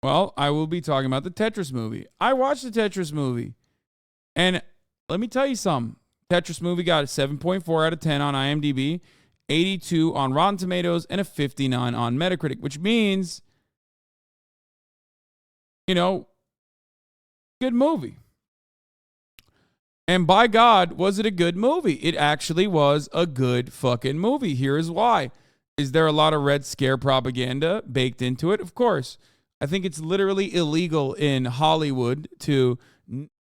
Well, I will be talking about the Tetris movie. I watched the Tetris movie, and let me tell you something. Tetris movie got a 7.4 out of 10 on IMDb, 82 on Rotten Tomatoes, and a 59 on Metacritic, which means, good movie. And by God, was it a good movie? It actually was a good fucking movie. Here is why. Is there a lot of Red Scare propaganda baked into it? Of course. I think it's literally illegal in Hollywood to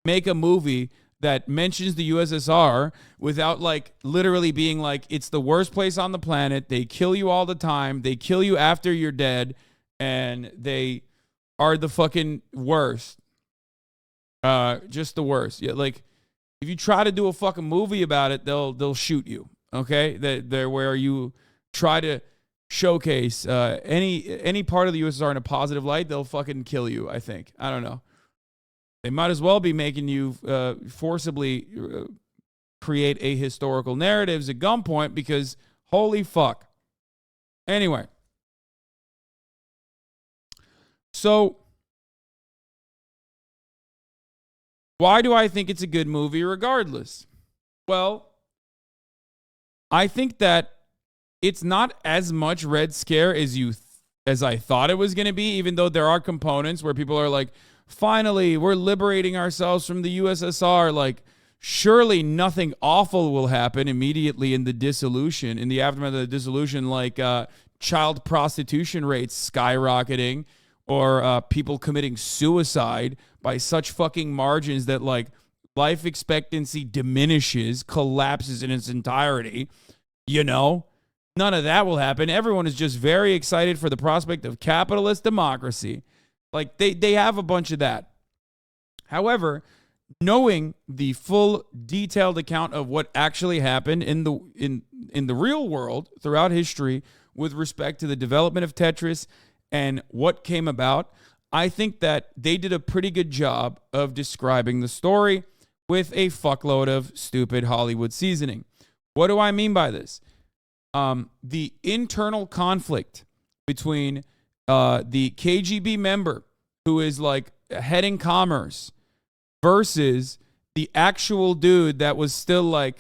make a movie that mentions the USSR without literally being it's the worst place on the planet. They kill you all the time. They kill you after you're dead. And they are the fucking worst. Just the worst. Yeah, if you try to do a fucking movie about it, they'll shoot you. Okay? They're where you try to showcase any part of the USSR in a positive light, they'll fucking kill you, I think. I don't know. They might as well be making you forcibly create a historical narratives at gunpoint because holy fuck. Anyway. So, why do I think it's a good movie regardless? Well, I think that it's not as much Red Scare as I thought it was going to be, even though there are components where people are like, finally, we're liberating ourselves from the USSR. Surely nothing awful will happen immediately in the aftermath of the dissolution, child prostitution rates skyrocketing or people committing suicide by such fucking margins that life expectancy diminishes, collapses in its entirety. None of that will happen. Everyone is just very excited for the prospect of capitalist democracy. They have a bunch of that. However, knowing the full detailed account of what actually happened in the real world throughout history with respect to the development of Tetris and what came about, I think that they did a pretty good job of describing the story with a fuckload of stupid Hollywood seasoning. What do I mean by this? The internal conflict between the KGB member who is heading commerce versus the actual dude that was still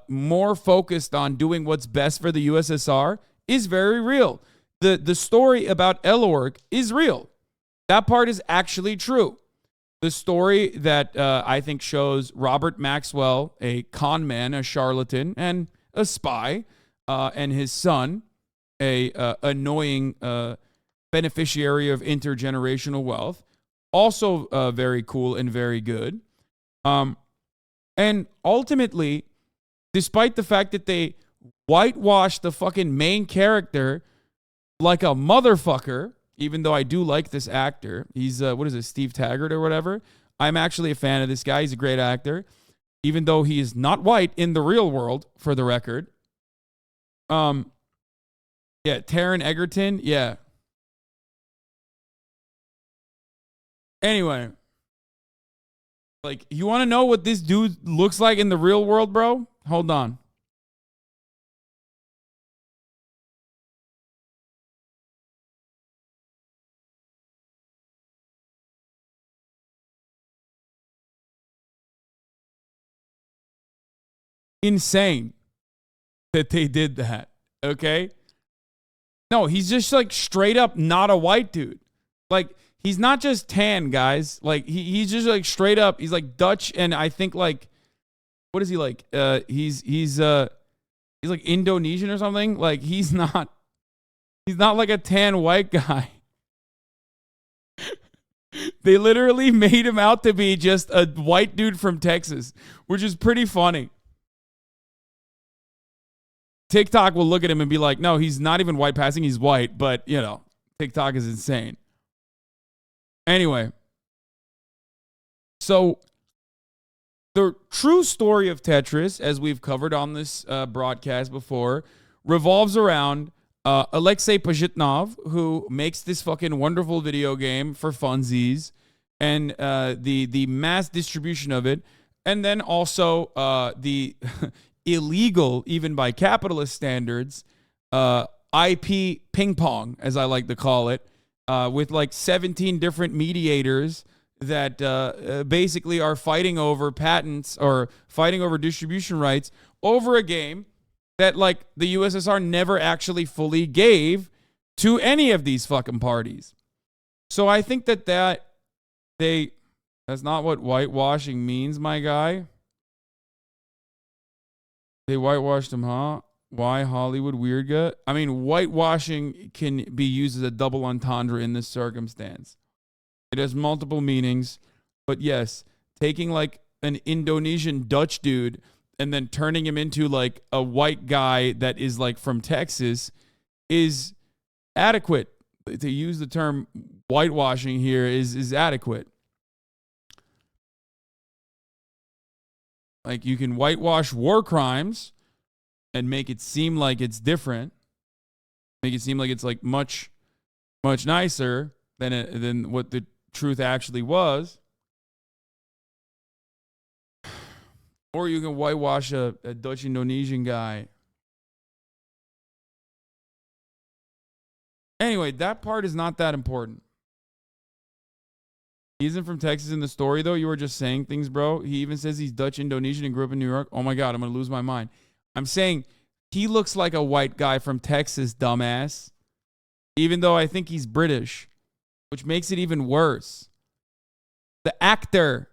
more focused on doing what's best for the USSR is very real. The story about Elorg is real. That part is actually true. The story that I think shows Robert Maxwell, a con man, a charlatan, and a spy, and his son, a annoying beneficiary of intergenerational wealth, also very cool and very good. And ultimately, despite the fact that they whitewashed the fucking main character like a motherfucker, even though I do like this actor. He's, Steve Taggart or whatever. I'm actually a fan of this guy. He's a great actor, even though he is not white in the real world, for the record. Yeah, Taron Egerton, yeah. Anyway, you want to know what this dude looks like in the real world, bro? Hold on. Insane that they did that, okay? No, he's just straight up not a white dude. He's not just tan, guys. He's just straight up. He's Dutch, and I think what is he like? He's Indonesian or something. He's not a tan white guy. They literally made him out to be just a white dude from Texas, which is pretty funny. TikTok will look at him and be like, no, he's not even white passing. He's white, but, TikTok is insane. Anyway, so the true story of Tetris, as we've covered on this broadcast before, revolves around Alexei Pajitnov, who makes this fucking wonderful video game for funsies, and the mass distribution of it, and then also the illegal, even by capitalist standards, IP ping pong, as I like to call it, with like 17 different mediators that basically are fighting over patents or fighting over distribution rights over a game that like the USSR never actually fully gave to any of these fucking parties. So I think that's not what whitewashing means, my guy. They whitewashed him, huh? Why Hollywood weird guy? I mean, whitewashing can be used as a double entendre in this circumstance. It has multiple meanings, but yes, taking like an Indonesian Dutch dude and then turning him into like a white guy that is like from Texas is adequate. To use the term whitewashing here is adequate. Like you can whitewash war crimes and make it seem like it's different. Make it seem like it's like much nicer than what the truth actually was. Or you can whitewash a Dutch Indonesian guy. Anyway, that part is not that important. He isn't from Texas in the story, though. You were just saying things, bro. He even says he's Dutch Indonesian and grew up in New York. Oh, my God, I'm going to lose my mind. I'm saying he looks like a white guy from Texas, dumbass. Even though I think he's British, which makes it even worse. The actor.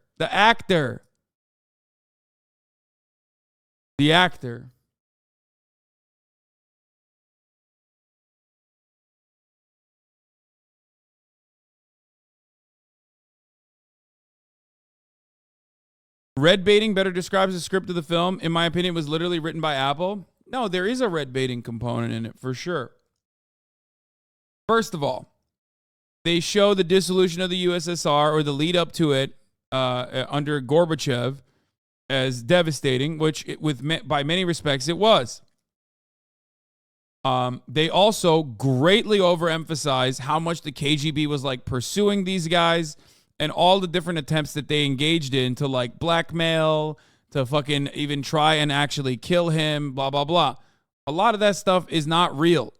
Red baiting better describes the script of the film. In my opinion, it was literally written by Apple. No, there is a red baiting component in it for sure. First of all, they show the dissolution of the USSR or the lead up to it under Gorbachev as devastating, which by many respects it was. They also greatly overemphasize how much the KGB was like pursuing these guys and all the different attempts that they engaged in to like blackmail, to fucking even try and actually kill him, blah, blah, blah. A lot of that stuff is not real.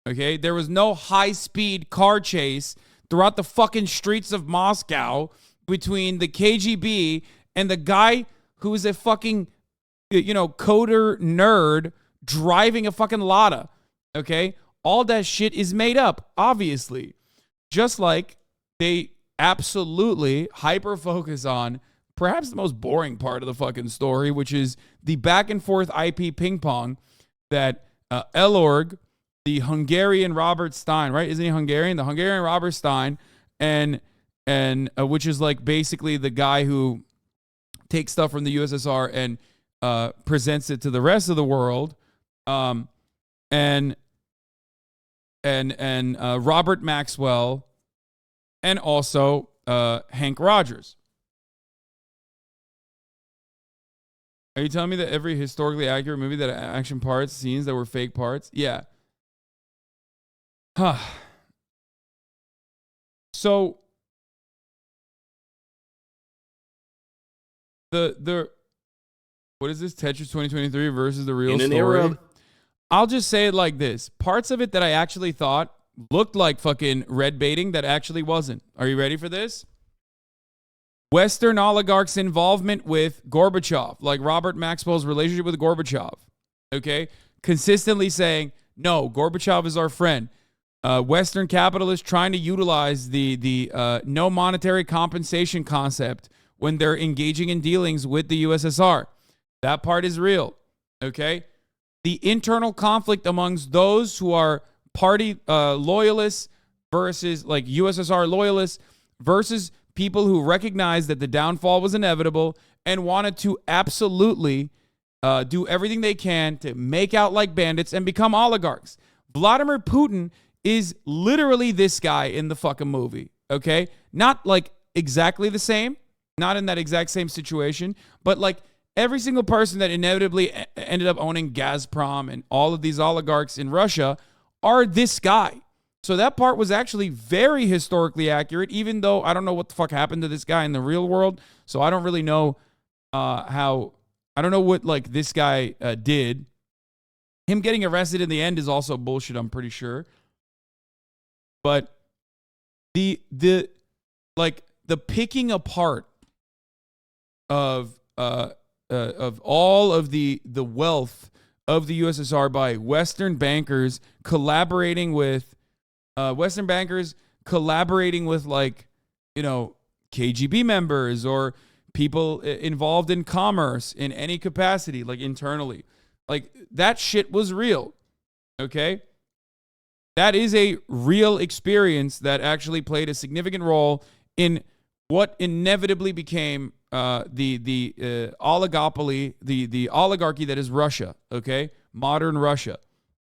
Okay? There was no high-speed car chase throughout the fucking streets of Moscow between the KGB and the guy who is a fucking, coder nerd driving a fucking Lada. Okay? All that shit is made up, obviously. Just like they absolutely hyper-focus on perhaps the most boring part of the fucking story, which is the back and forth IP ping pong that Elorg, the Hungarian Robert Stein, right? Isn't he Hungarian? The Hungarian Robert Stein, and which is like basically the guy who takes stuff from the USSR and presents it to the rest of the world, and Robert Maxwell, and also Hank Rogers. Are you telling me that every historically accurate movie that action parts, scenes that were fake parts? Yeah. Huh. So the what is this? Tetris 2023 versus the real story? I'll just say it like this. Parts of it that I actually thought looked like fucking red baiting that actually wasn't. Are you ready for this? Western oligarchs' involvement with Gorbachev, like Robert Maxwell's relationship with Gorbachev, okay? Consistently saying, no, Gorbachev is our friend. Western capitalists trying to utilize the no monetary compensation concept when they're engaging in dealings with the USSR. That part is real, okay? The internal conflict amongst those who are party loyalists versus like USSR loyalists versus people who recognize that the downfall was inevitable and wanted to absolutely do everything they can to make out like bandits and become oligarchs. Vladimir Putin is literally this guy in the fucking movie, okay? Not like exactly the same, not in that exact same situation, but like every single person that inevitably ended up owning Gazprom and all of these oligarchs in Russia are this guy. So that part was actually very historically accurate, even though I don't know what the fuck happened to this guy in the real world. So I don't really know I don't know what like this guy did. Him getting arrested in the end is also bullshit, I'm pretty sure. But the like the picking apart of all of the wealth of the USSR by Western bankers collaborating with like, you know, KGB members or people involved in commerce in any capacity, like internally. Like, that shit was real. Okay? That is a real experience that actually played a significant role in what inevitably became the oligopoly, the oligarchy that is Russia, okay? Modern Russia.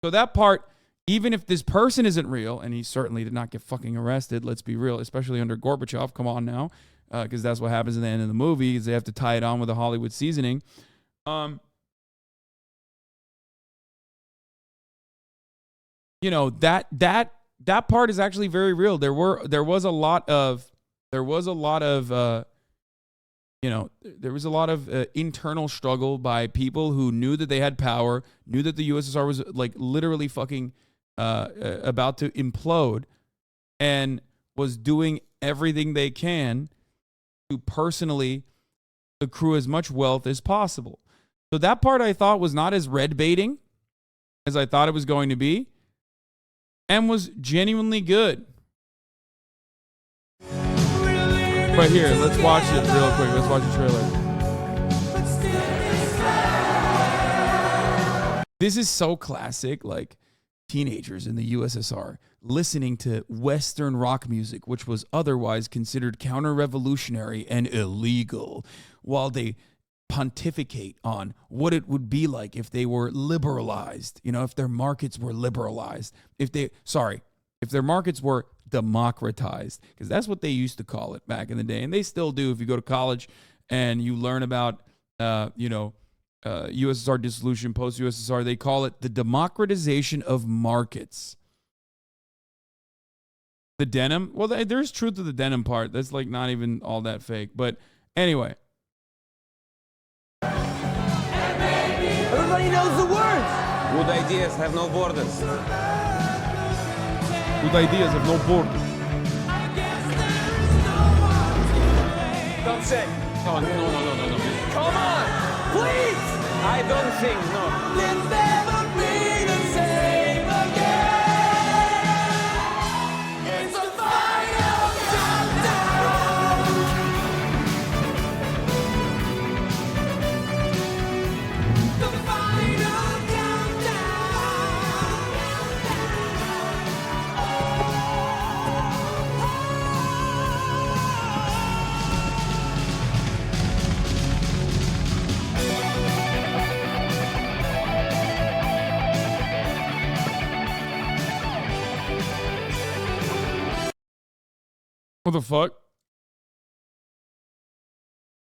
So that part, even if this person isn't real, and he certainly did not get fucking arrested, let's be real, especially under Gorbachev, come on now, because that's what happens in the end of the movie, is they have to tie it on with a Hollywood seasoning. You know, that part is actually very real. There was a lot of internal struggle by people who knew that they had power, knew that the USSR was like literally fucking about to implode, and was doing everything they can to personally accrue as much wealth as possible. So that part I thought was not as red baiting as I thought it was going to be, and was genuinely good. But here, let's watch it real quick. Let's watch the trailer. This is so classic, like teenagers in the USSR listening to Western rock music, which was otherwise considered counter-revolutionary and illegal, while they pontificate on what it would be like if they were liberalized, you know, if their markets were liberalized, if their markets were democratized, because that's what they used to call it back in the day, and they still do. If you go to college and you learn about USSR dissolution, post-USSR, they call it the democratization of markets. The denim, well, there's truth to the denim part. That's like not even all that fake, but anyway. Everybody knows the words. Good ideas have no borders. Good ideas have no borders. Don't say. Oh, no. Come on, please. I don't think, no. We'll never be the same again. It's the final countdown. The final What the fuck?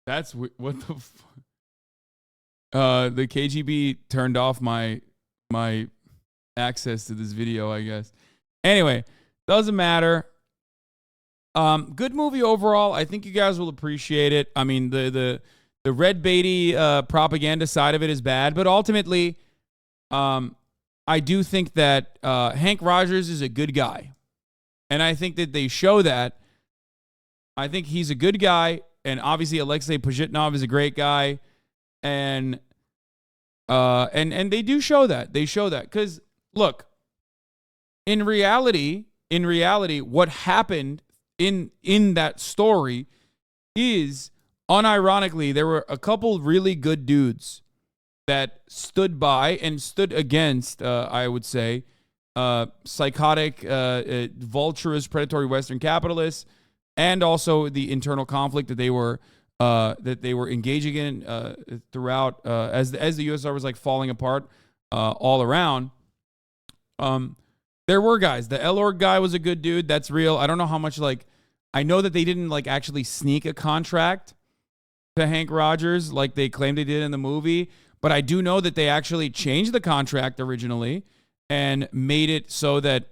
That's what the fuck? The KGB turned off my access to this video, I guess. Anyway, doesn't matter. Good movie overall. I think you guys will appreciate it. I mean, the red baity propaganda side of it is bad, but ultimately, I do think that Hank Rogers is a good guy, and I think that they show that. I think he's a good guy, and obviously Alexei Pajitnov is a great guy, and they do show that. They show that because look, in reality, what happened in that story is, unironically, there were a couple really good dudes that stood by and stood against, I would say, psychotic, vulturous, predatory Western capitalists, and also the internal conflict that they were engaging in throughout as the USSR was like falling apart all around. There were guys. The Elorg guy was a good dude. That's real. I don't know how much, like, I know that they didn't like actually sneak a contract to Hank Rogers like they claimed they did in the movie, but I do know that they actually changed the contract originally and made it so that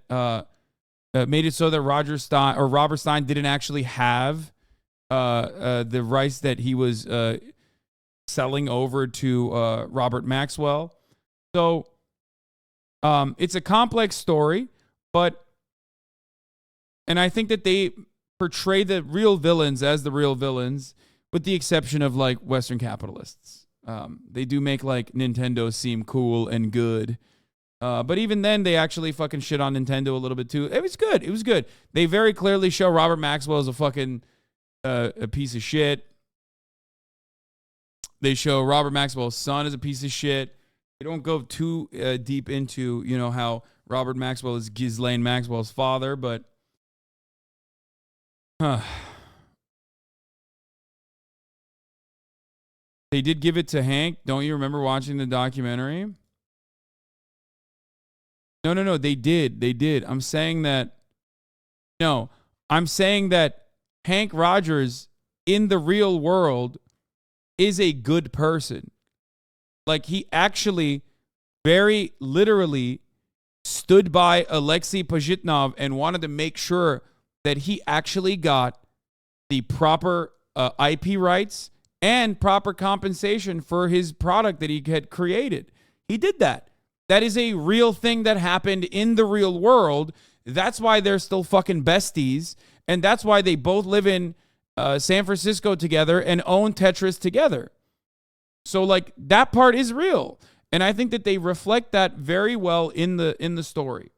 Robert Stein didn't actually have the rights that he was selling over to Robert Maxwell. So it's a complex story, but And I think that they portray the real villains as the real villains, with the exception of like Western capitalists. They do make like Nintendo seem cool and good. But even then, they actually fucking shit on Nintendo a little bit too. It was good. It was good. They very clearly show Robert Maxwell as a fucking a piece of shit. They show Robert Maxwell's son as a piece of shit. They don't go too deep into, you know, how Robert Maxwell is Ghislaine Maxwell's father, but they did give it to Hank. Don't you remember watching the documentary? No. They did. I'm saying that Hank Rogers in the real world is a good person. Like, he actually very literally stood by Alexei Pajitnov and wanted to make sure that he actually got the proper IP rights and proper compensation for his product that he had created. He did that. That is a real thing that happened in the real world. That's why they're still fucking besties. And that's why they both live in San Francisco together and own Tetris together. So, like, that part is real. And I think that they reflect that very well in the story.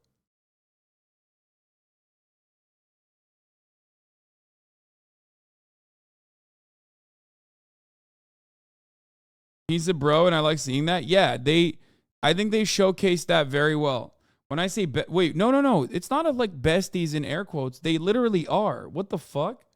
He's a bro, and I like seeing that. Yeah, I think they showcased that very well. When I say, no. It's not like besties in air quotes. They literally are. What the fuck?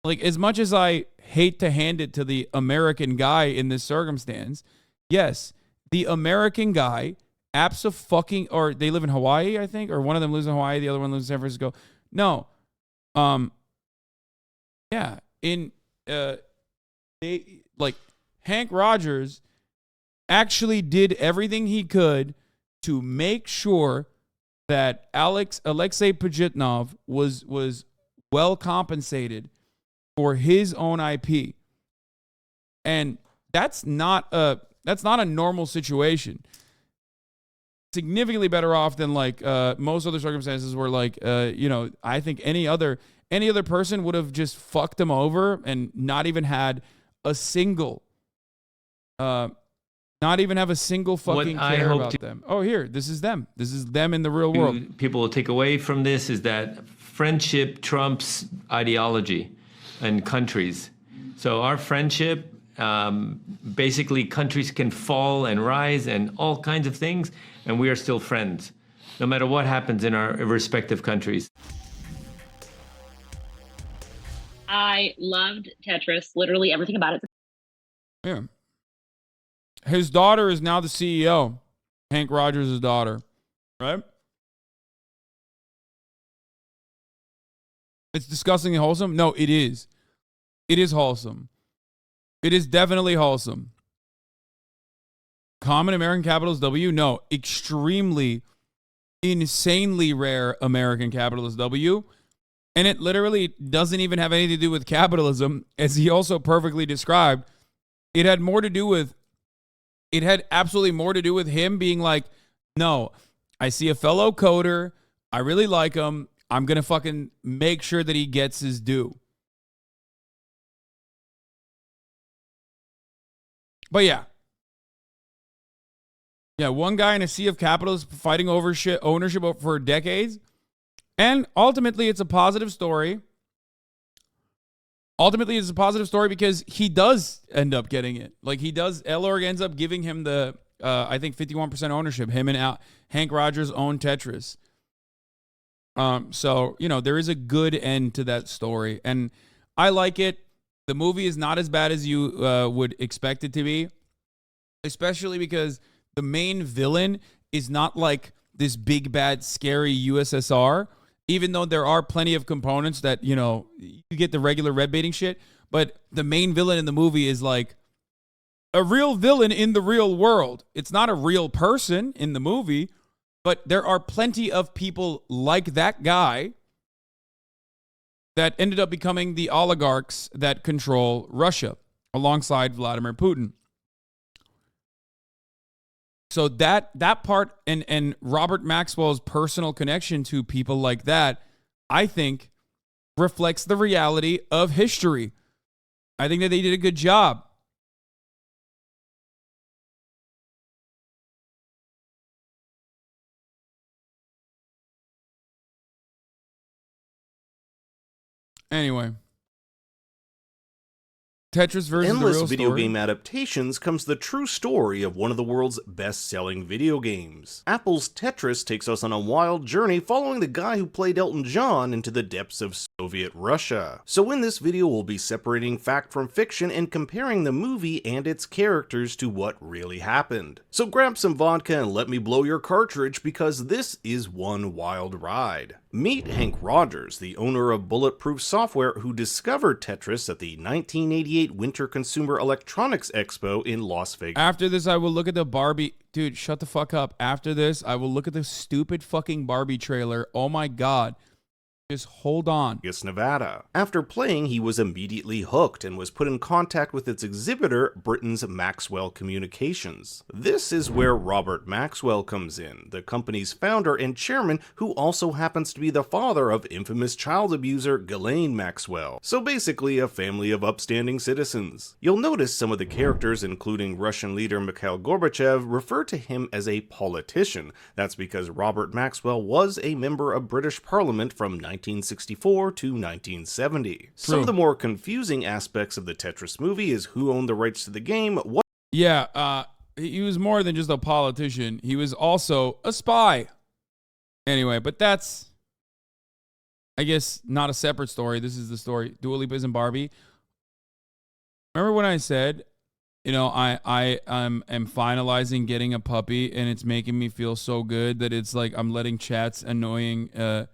Like, as much as I hate to hand it to the American guy in this circumstance, yes, the American guy, or they live in Hawaii, I think, or one of them lives in Hawaii, the other one lives in San Francisco. No. Yeah, Hank Rogers actually did everything he could to make sure that Alexei Pajitnov was well compensated for his own IP. And that's not a normal situation. Significantly better off than like most other circumstances where like I think any other person would have just fucked him over and not even had a single fucking care about them. Oh, here, this is them. This is them in the real world. People will take away from this is that friendship trumps ideology and countries. So our friendship, basically countries can fall and rise and all kinds of things, and we are still friends, no matter what happens in our respective countries. I loved Tetris, literally everything about it. Yeah. His daughter is now the CEO. Hank Rogers' daughter. Right? It's disgustingly wholesome? No, it is. It is wholesome. It is definitely wholesome. Common American capitalist W? No, extremely, insanely rare American capitalist W. And it literally doesn't even have anything to do with capitalism, as he also perfectly described. It had absolutely more to do with him being like, no, I see a fellow coder. I really like him. I'm going to fucking make sure that he gets his due. But yeah. Yeah, one guy in a sea of capitalists fighting over ownership for decades. And ultimately, it's a positive story. Ultimately, it's a positive story because he does end up getting it. Like, he does. Elorg ends up giving him the, I think, 51% ownership. Him and Hank Rogers own Tetris. So, there is a good end to that story. And I like it. The movie is not as bad as you would expect it to be. Especially because the main villain is not like this big, bad, scary USSR. Even though there are plenty of components that, you get the regular red baiting shit. But the main villain in the movie is like a real villain in the real world. It's not a real person in the movie. But there are plenty of people like that guy that ended up becoming the oligarchs that control Russia alongside Vladimir Putin. So that part and Robert Maxwell's personal connection to people like that, I think, reflects the reality of history. I think that they did a good job. Anyway. Tetris versus Endless the real video story. game adaptations comes the true story of one of the world's best-selling video games. Apple's Tetris takes us on a wild journey following the guy who played Elton John into the depths of Soviet Russia. So in this video we'll be separating fact from fiction and comparing the movie and its characters to what really happened. So grab some vodka and let me blow your cartridge because this is one wild ride. Meet Hank Rogers, the owner of Bulletproof Software, who discovered Tetris at the 1988 Winter Consumer Electronics Expo in Las Vegas. After this, I will look at the Barbie. Dude, shut the fuck up. After this, I will look at the stupid fucking Barbie trailer. Oh my God. Just hold on. Nevada. After playing, he was immediately hooked and was put in contact with its exhibitor, Britain's Maxwell Communications. This is where Robert Maxwell comes in, the company's founder and chairman, who also happens to be the father of infamous child abuser Ghislaine Maxwell. So basically a family of upstanding citizens. You'll notice some of the characters, including Russian leader Mikhail Gorbachev, refer to him as a politician. That's because Robert Maxwell was a member of British Parliament from 1964 to 1970. Some of the more confusing aspects of the Tetris movie is who owned the rights to the game, what Yeah, he was more than just a politician. He was also a spy. Anyway, but that's, I guess, not a separate story. This is the story. Dua Lipa's and Barbie. Remember when I said, you know, I'm finalizing getting a puppy and it's making me feel so good that it's like I'm letting chat's annoyance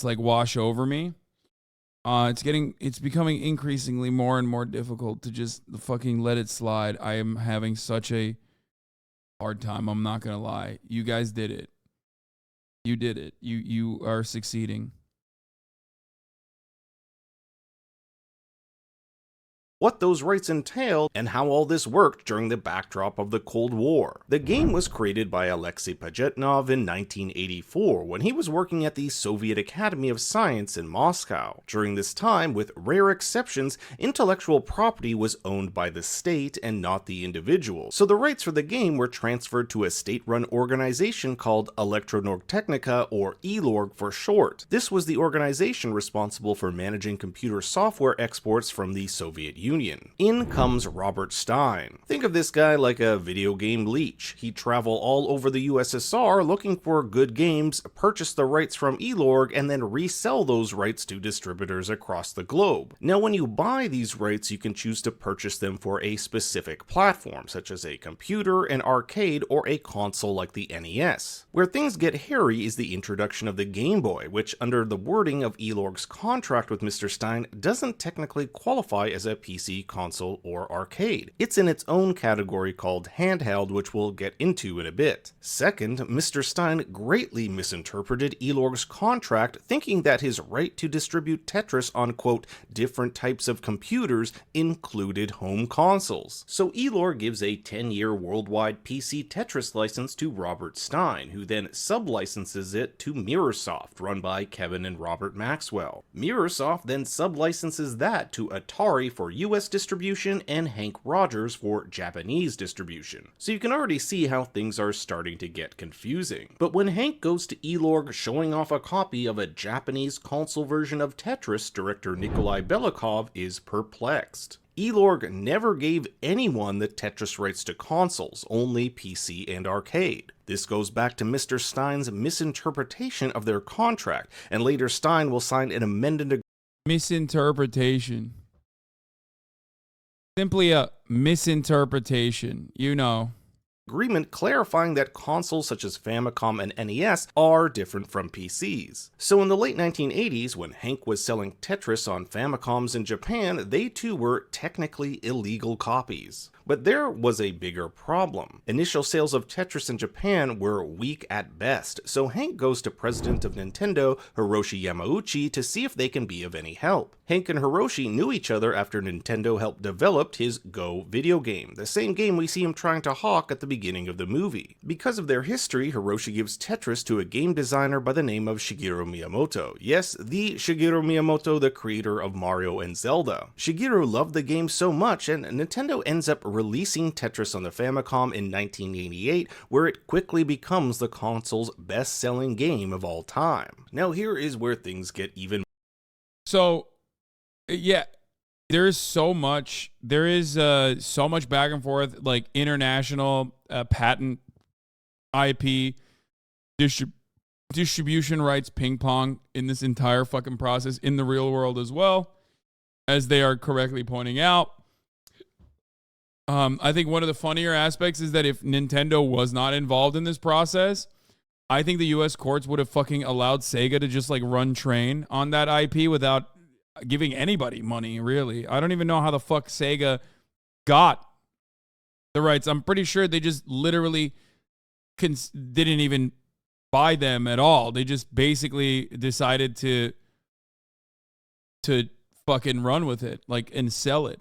like wash over me. It's becoming increasingly more and more difficult to just fucking let it slide. I am having such a hard time. I'm not gonna lie. You guys did it. You did it. You are succeeding. what those rights entail, and how all this worked during the backdrop of the Cold War. The game was created by Alexei Pajitnov in 1984 when he was working at the Soviet Academy of Science in Moscow. During this time, with rare exceptions, intellectual property was owned by the state and not the individual, so the rights for the game were transferred to a state-run organization called Elektronorgtechnika, or ELORG for short. This was the organization responsible for managing computer software exports from the Soviet Union. In comes Robert Stein. Think of this guy like a video game leech. He'd travel all over the USSR looking for good games, purchase the rights from ELORG, and then resell those rights to distributors across the globe. Now, when you buy these rights, you can choose to purchase them for a specific platform, such as a computer, an arcade, or a console like the NES. Where things get hairy is the introduction of the Game Boy, which, under the wording of ELORG's contract with Mr. Stein, doesn't technically qualify as a PC, console, or arcade. It's in its own category called handheld, which we'll get into in a bit. Second, Mr. Stein greatly misinterpreted ELORG's contract, thinking that his right to distribute Tetris on, quote, different types of computers included home consoles. So ELORG gives a 10-year worldwide PC Tetris license to Robert Stein, who then sublicenses it to Mirrorsoft, run by Kevin and Robert Maxwell. Mirrorsoft then sublicenses that to Atari for US distribution and Hank Rogers for Japanese distribution. So you can already see how things are starting to get confusing. But when Hank goes to ELORG showing off a copy of a Japanese console version of Tetris, director Nikolai Belikov is perplexed. ELORG never gave anyone the Tetris rights to consoles, only PC and arcade. This goes back to Mr. Stein's misinterpretation of their contract, and later Stein will sign an amended Misinterpretation. Simply a misinterpretation, you know. agreement clarifying that consoles such as Famicom and NES are different from PCs. So in the late 1980s, when Hank was selling Tetris on Famicoms in Japan, they too were technically illegal copies. But there was a bigger problem. Initial sales of Tetris in Japan were weak at best, so Hank goes to president of Nintendo, Hiroshi Yamauchi, to see if they can be of any help. Hank and Hiroshi knew each other after Nintendo helped develop his Go video game, the same game we see him trying to hawk at the beginning of the movie. Because of their history, Hiroshi gives Tetris to a game designer by the name of Shigeru Miyamoto. Yes, the Shigeru Miyamoto, the creator of Mario and Zelda. Shigeru loved the game so much, and Nintendo ends up releasing Tetris on the Famicom in 1988, where it quickly becomes the console's best-selling game of all time. Now here is where things get even. So, yeah, there is so much back and forth, like international patent, IP, distribution rights, ping pong in this entire fucking process in the real world as well, as they are correctly pointing out. I think one of the funnier aspects is that if Nintendo was not involved in this process, I think the U.S. courts would have fucking allowed Sega to just like run train on that IP without giving anybody money, really. I don't even know how the fuck Sega got the rights. I'm pretty sure they just literally didn't even buy them at all. They just basically decided to fucking run with it, like, and sell it.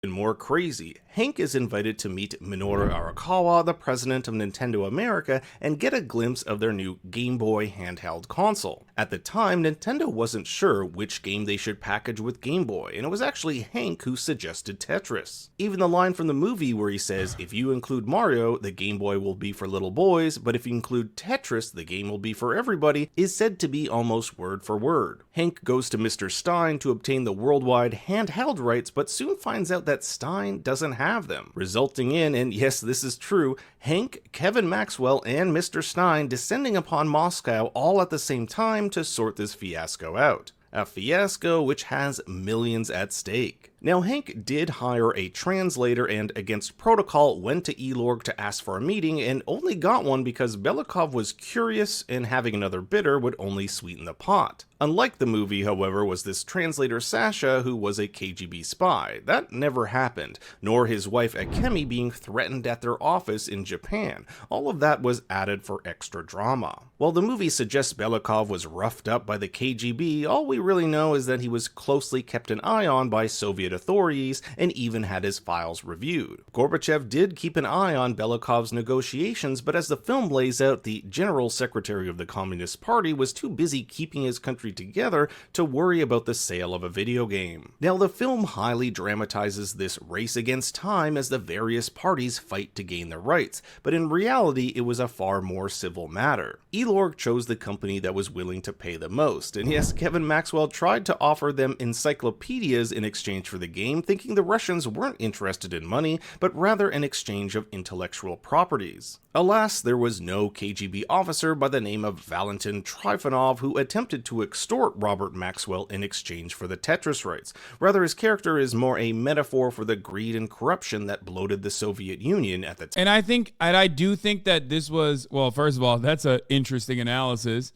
And more crazy, Hank is invited to meet Minoru Arakawa, the president of Nintendo America, and get a glimpse of their new Game Boy handheld console. At the time, Nintendo wasn't sure which game they should package with Game Boy, and it was actually Hank who suggested Tetris. Even the line from the movie where he says, if you include Mario, the Game Boy will be for little boys, but if you include Tetris, the game will be for everybody, is said to be almost word for word. Hank goes to Mr. Stein to obtain the worldwide handheld rights, but soon finds out that Stein doesn't have them, resulting in, and yes, this is true, Hank, Kevin Maxwell, and Mr. Stein descending upon Moscow all at the same time to sort this fiasco out. A fiasco which has millions at stake. Now, Hank did hire a translator and, against protocol, went to Elorg to ask for a meeting and only got one because Belikov was curious and having another bidder would only sweeten the pot. Unlike the movie, however, was this translator Sasha, who was a KGB spy. That never happened, nor his wife Akemi being threatened at their office in Japan. All of that was added for extra drama. While the movie suggests Belikov was roughed up by the KGB, all we really know is that he was closely kept an eye on by Soviet authorities and even had his files reviewed. Gorbachev did keep an eye on Belikov's negotiations, but as the film lays out, the General Secretary of the Communist Party was too busy keeping his country together to worry about the sale of a video game. Now, the film highly dramatizes this race against time as the various parties fight to gain their rights, but in reality it was a far more civil matter. Elorg chose the company that was willing to pay the most, and yes, Kevin Maxwell tried to offer them encyclopedias in exchange for the game, thinking the Russians weren't interested in money, but rather an exchange of intellectual properties. Alas, there was no KGB officer by the name of Valentin Trifonov who attempted to extort Robert Maxwell in exchange for the Tetris rights. Rather, his character is more a metaphor for the greed and corruption that bloated the Soviet Union at the time. And I do think that this was, well, first of all, that's an interesting analysis.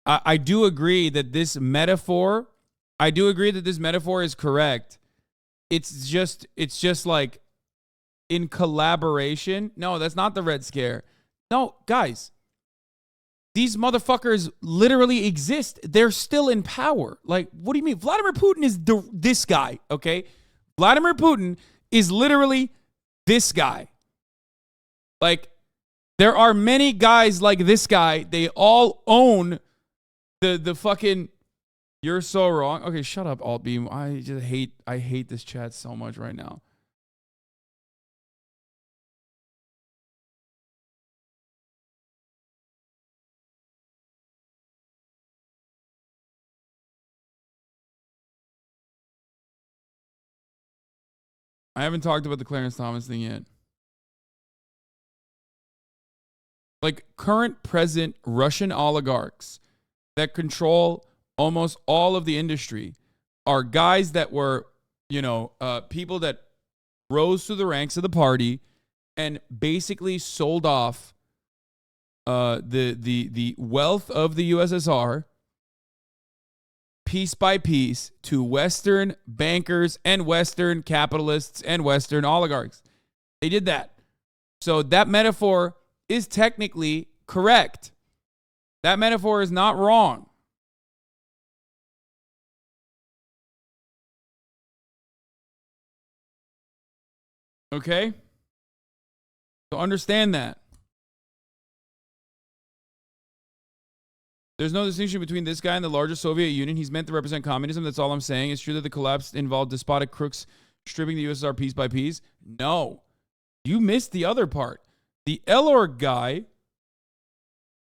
I do agree that this metaphor is correct. It's just like in collaboration. No, that's not the Red Scare. No, guys, these motherfuckers literally exist. They're still in power. Like, what do you mean? Vladimir Putin is this guy, okay? Vladimir Putin is literally this guy. Like, there are many guys like this guy. They all own the fucking... You're so wrong. Okay, shut up, Altbeam. I hate this chat so much right now. I haven't talked about the Clarence Thomas thing yet. Like, current present Russian oligarchs that control almost all of the industry are guys that were, people that rose through the ranks of the party and basically sold off the wealth of the USSR, piece by piece to Western bankers and Western capitalists and Western oligarchs. They did that. So that metaphor is technically correct. That metaphor is not wrong. Okay? So understand that. There's no distinction between this guy and the larger Soviet Union. He's meant to represent communism. That's all I'm saying. It's true that the collapse involved despotic crooks stripping the USSR piece by piece. No. You missed the other part. The Elorg guy,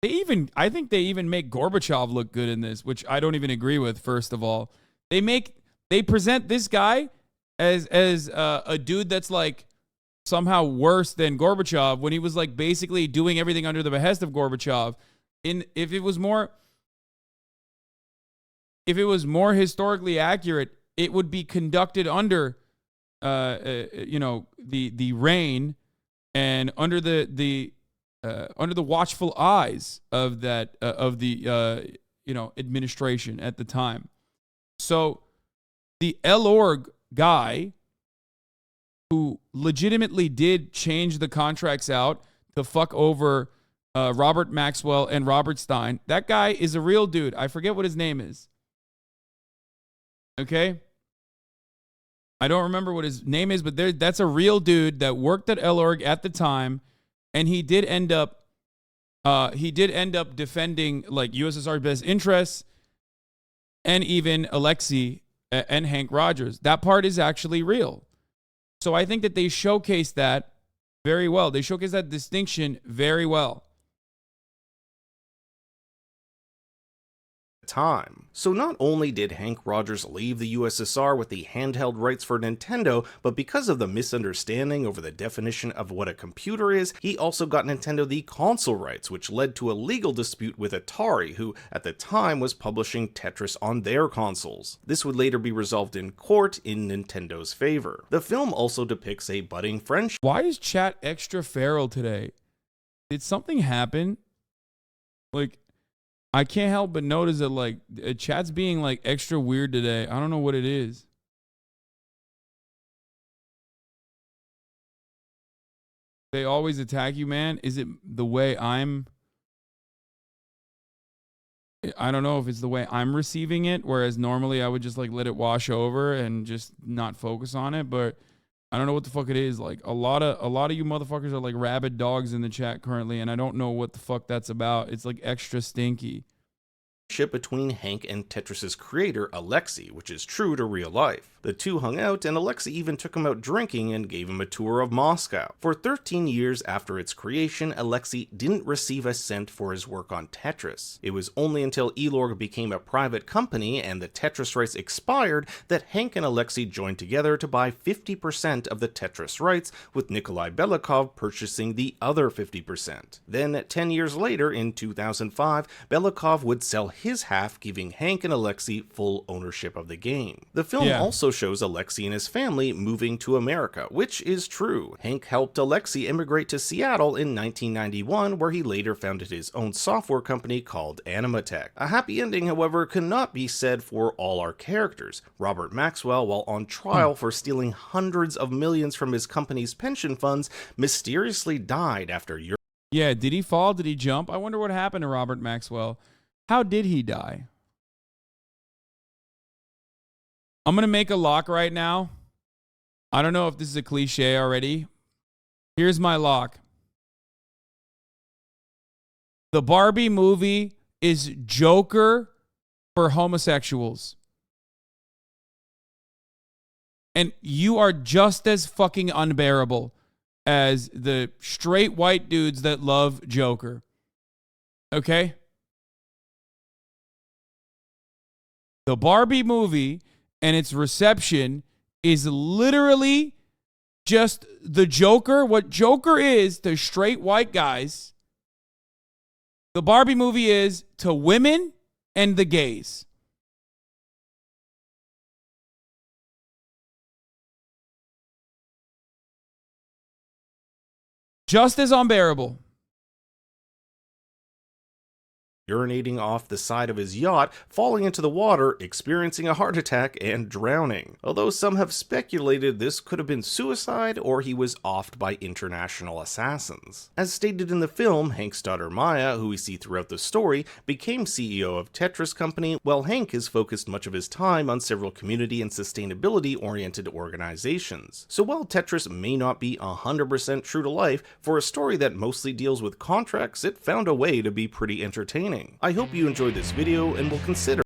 I think they even make Gorbachev look good in this, which I don't even agree with, first of all. They present this guy as a dude that's like somehow worse than Gorbachev when he was like basically doing everything under the behest of Gorbachev. If it was more historically accurate, it would be conducted under the reign and under the watchful eyes of that of the administration at the time. So the Elorg guy, who legitimately did change the contracts out to fuck over Robert Maxwell and Robert Stein. That guy is a real dude. I forget what his name is. Okay? I don't remember what his name is, but that's a real dude that worked at Elorg at the time, and he did end up defending like USSR's best interests and even Alexei and Hank Rogers. That part is actually real. So I think that they showcase that very well. They showcase that distinction very well. Time. So not only did Hank Rogers leave the USSR with the handheld rights for Nintendo, but because of the misunderstanding over the definition of what a computer is, he also got Nintendo the console rights, which led to a legal dispute with Atari, who at the time was publishing Tetris on their consoles. This would later be resolved in court in Nintendo's favor. The film also depicts a budding friendship. Why is chat extra feral today? Did something happen? Like, I can't help but notice that, like, chat's being, like, extra weird today. I don't know what it is. They always attack you, man. Is it the way I don't know if it's the way I'm receiving it, whereas normally I would just, like, let it wash over and just not focus on it, but I don't know what the fuck it is. Like, a lot of you motherfuckers are like rabid dogs in the chat currently, and I don't know what the fuck that's about. It's like extra stinky. Between Hank and Tetris's creator, Alexei, which is true to real life. The two hung out, and Alexei even took him out drinking and gave him a tour of Moscow. For 13 years after its creation, Alexei didn't receive a cent for his work on Tetris. It was only until Elorg became a private company and the Tetris rights expired that Hank and Alexei joined together to buy 50% of the Tetris rights, with Nikolai Belikov purchasing the other 50%. Then, 10 years later, in 2005, Belikov would sell his half, giving Hank and Alexei full ownership of the game. The film also shows Alexei and his family moving to America, which is true. Hank helped Alexei immigrate to Seattle in 1991, where he later founded his own software company called Animatech. A happy ending, however, cannot be said for all our characters. Robert Maxwell, while on trial for stealing hundreds of millions from his company's pension funds, mysteriously died after years. Yeah, did he fall? Did he jump? I wonder what happened to Robert Maxwell. How did he die? I'm going to make a lock right now. I don't know if this is a cliche already. Here's my lock. The Barbie movie is Joker for homosexuals. And you are just as fucking unbearable as the straight white dudes that love Joker. Okay? The Barbie movie and its reception is literally just the Joker. What Joker is to straight white guys, the Barbie movie is to women and the gays. Just as unbearable. urinating off the side of his yacht, falling into the water, experiencing a heart attack, and drowning. Although some have speculated this could have been suicide or he was offed by international assassins. As stated in the film, Hank's daughter Maya, who we see throughout the story, became CEO of Tetris Company, while Hank has focused much of his time on several community and sustainability-oriented organizations. So while Tetris may not be 100% true to life, for a story that mostly deals with contracts, it found a way to be pretty entertaining. I hope you enjoyed this video and will consider